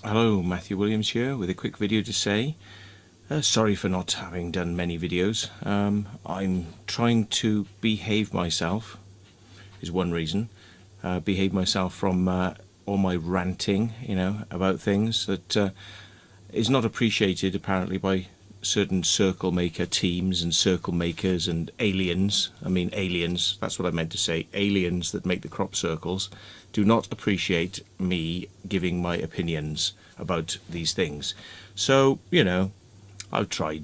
Hello, Matthew Williams here with a quick video to say sorry for not having done many videos. I'm trying to behave myself is one reason. Behave myself from all my ranting, about things that is not appreciated apparently by certain circle maker teams and circle makers and aliens. I mean aliens, that's what I meant to say. Aliens that make the crop circles do not appreciate me giving my opinions about these things. So, I've tried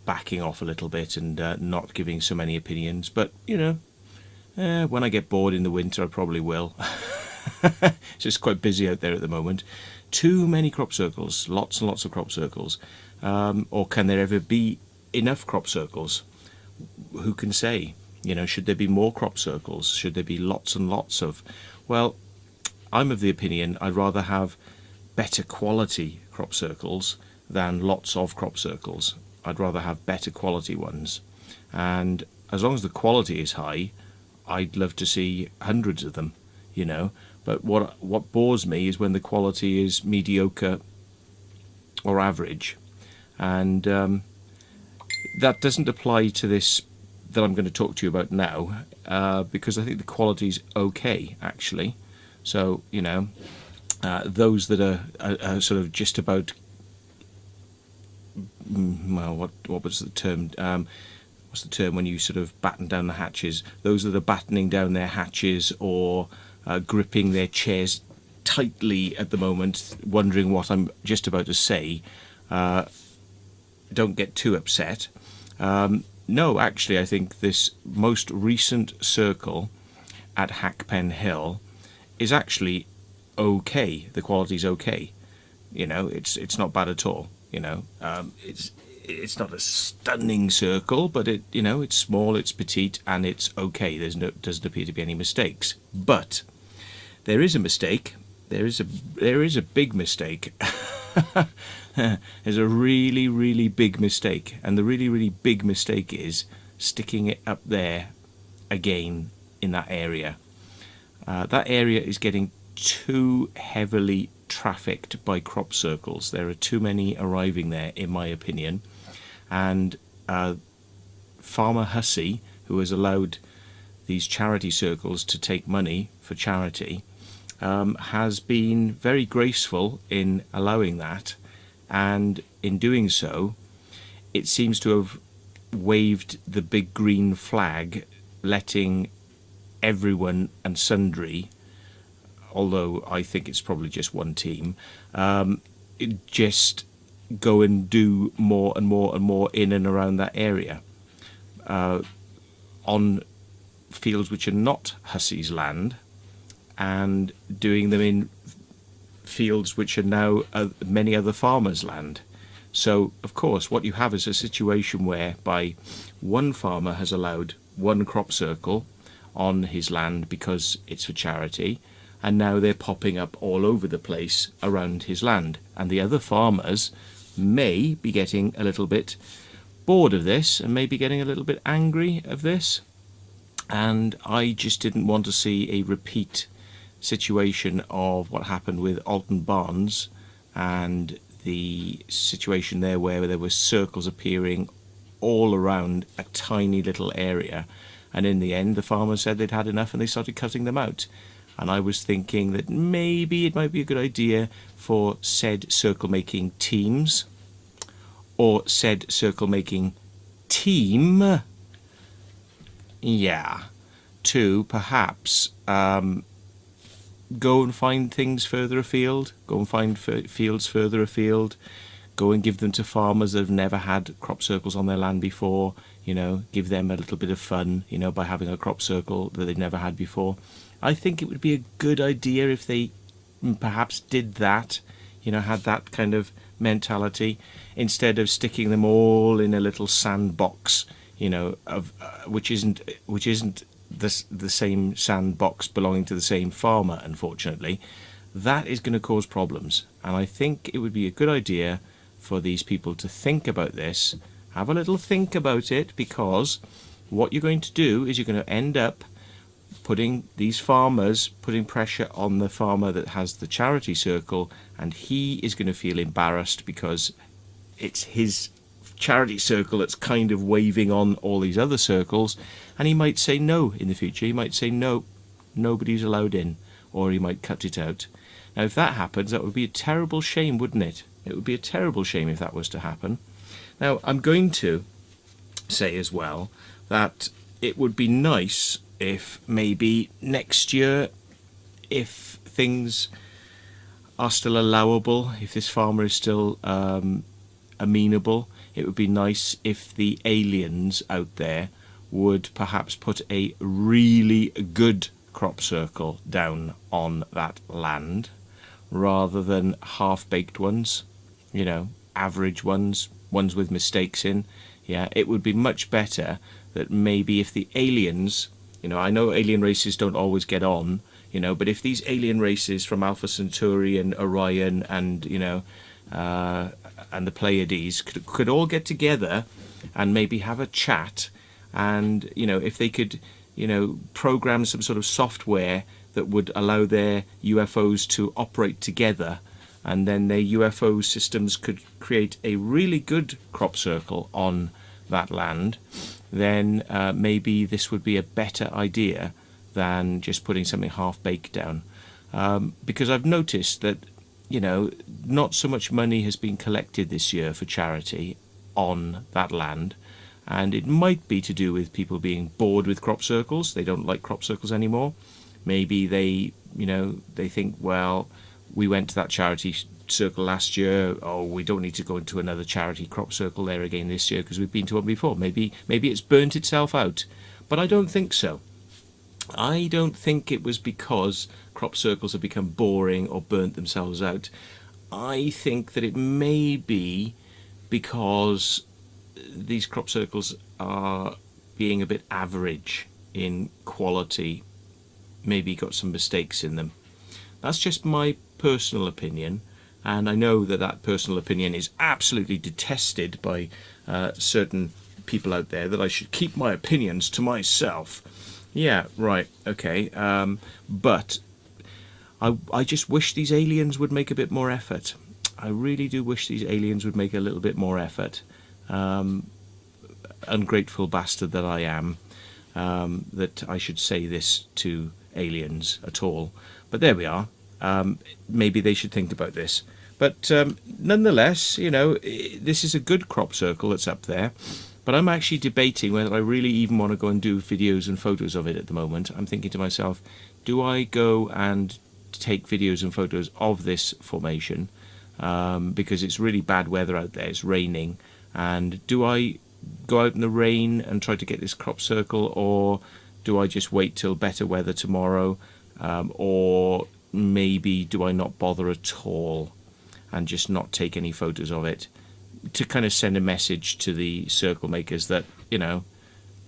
backing off a little bit and not giving so many opinions, but when I get bored in the winter I probably will. It's just quite busy out there at the moment. Too many crop circles, lots and lots of crop circles. Or can there ever be enough crop circles? Who can say? Should there be more crop circles? Should there be lots and lots of? Well, I'm of the opinion I'd rather have better quality crop circles than lots of crop circles. I'd rather have better quality ones. And as long as the quality is high, I'd love to see hundreds of them, But what bores me is when the quality is mediocre or average. And that doesn't apply to this that I'm going to talk to you about now, because I think the quality's okay, actually. So, those that are sort of just about, well, what was the term? What's the term when you sort of batten down the hatches? Those that are battening down their hatches or gripping their chairs tightly at the moment, wondering what I'm just about to say, don't get too upset. No, actually, I think this most recent circle at Hackpen Hill is actually okay. The quality's okay. It's not bad at all. It's not a stunning circle, but it's small, it's petite, and it's okay. Doesn't appear to be any mistakes. But there is a mistake. There is a big mistake. There's a really, really big mistake, and the really, really big mistake is sticking it up there again in that area. That area is getting too heavily trafficked by crop circles. There are too many arriving there, in my opinion, and Farmer Hussey, who has allowed these charity circles to take money for charity, has been very graceful in allowing that, and in doing so it seems to have waved the big green flag, letting everyone and sundry, although I think it's probably just one team, just go and do more and more and more in and around that area, on fields which are not Hussey's land, and doing them in fields which are now many other farmers' land. So, of course, what you have is a situation whereby one farmer has allowed one crop circle on his land because it's for charity, and now they're popping up all over the place around his land. And the other farmers may be getting a little bit bored of this and maybe getting a little bit angry of this. And I just didn't want to see a repeat situation of what happened with Alton Barnes and the situation there where there were circles appearing all around a tiny little area, and in the end the farmers said they'd had enough and they started cutting them out. And I was thinking that maybe it might be a good idea for said circle making teams or said circle making team, to perhaps go and find things further afield, go and find fields further afield, go and give them to farmers that have never had crop circles on their land before, give them a little bit of fun, by having a crop circle that they've never had before. I think it would be a good idea if they perhaps did that, had that kind of mentality, instead of sticking them all in a little sandbox, which isn't the same sandbox belonging to the same farmer, unfortunately. That is going to cause problems, and I think it would be a good idea for these people to think about this, have a little think about it, because what you're going to do is you're going to end up these farmers putting pressure on the farmer that has the charity circle, and he is going to feel embarrassed because it's his charity circle that's kind of waving on all these other circles, and he might say no in the future. He might say no, nobody's allowed in, or he might cut it out. Now if that happens, that would be a terrible shame, wouldn't it? It would be a terrible shame if that was to happen. Now I'm going to say as well that it would be nice if maybe next year, if things are still allowable, if this farmer is still amenable, it would be nice if the aliens out there would perhaps put a really good crop circle down on that land rather than half-baked ones, you know, average ones with mistakes in. Yeah, it would be much better that maybe if the aliens, you know, I know alien races don't always get on, you know, but if these alien races from Alpha Centauri and Orion and, you know, and the Pleiades could all get together and maybe have a chat, and, you know, if they could, you know, program some sort of software that would allow their UFOs to operate together, and then their UFO systems could create a really good crop circle on that land, then maybe this would be a better idea than just putting something half-baked down. Because I've noticed that, you know, not so much money has been collected this year for charity on that land, and it might be to do with people being bored with crop circles. They don't like crop circles anymore. Maybe they, you know, they think, well, we went to that charity circle last year, oh, we don't need to go into another charity crop circle there again this year because we've been to one before. Maybe it's burnt itself out, but I don't think so. I don't think it was because crop circles have become boring or burnt themselves out. I think that it may be because these crop circles are being a bit average in quality, maybe got some mistakes in them. That's just my personal opinion, and I know that that personal opinion is absolutely detested by certain people out there, that I should keep my opinions to myself. Yeah, right, okay, but I just wish these aliens would make a bit more effort. I really do wish these aliens would make a little bit more effort. Ungrateful bastard that I am, that I should say this to aliens at all. But there we are. Maybe they should think about this. But nonetheless, you know, this is a good crop circle that's up there. But I'm actually debating whether I really even want to go and do videos and photos of it at the moment. I'm thinking to myself, do I go and take videos and photos of this formation? Because it's really bad weather out there, it's raining. And do I go out in the rain and try to get this crop circle, or do I just wait till better weather tomorrow? Or maybe do I not bother at all and just not take any photos of it, to kind of send a message to the circle makers that, you know,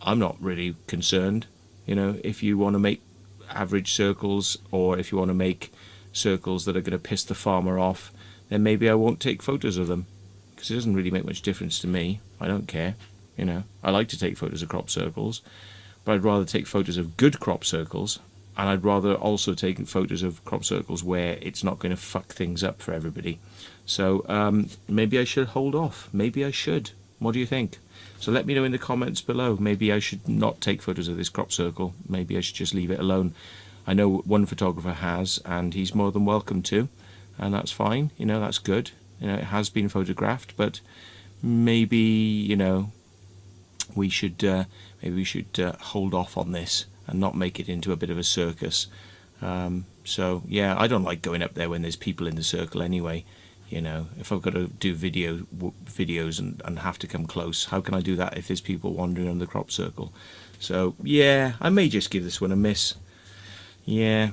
I'm not really concerned. You know, if you want to make average circles, or if you want to make circles that are going to piss the farmer off, then maybe I won't take photos of them, because it doesn't really make much difference to me. I don't care, you know. I like to take photos of crop circles, but I'd rather take photos of good crop circles, and I'd rather also take photos of crop circles where it's not going to fuck things up for everybody. So maybe I should hold off. Maybe I should. What do you think? So let me know in the comments below. Maybe I should not take photos of this crop circle. Maybe I should just leave it alone. I know one photographer has, and he's more than welcome to, and that's fine. You know, that's good. You know, it has been photographed, but maybe, you know, we should hold off on this and not make it into a bit of a circus. So yeah, I don't like going up there when there's people in the circle anyway. You know, if I've got to do videos and have to come close, how can I do that if there's people wandering on the crop circle? So yeah, I may just give this one a miss. Yeah,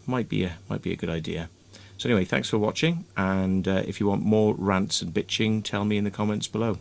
might be a good idea. So anyway, thanks for watching, and if you want more rants and bitching, tell me in the comments below.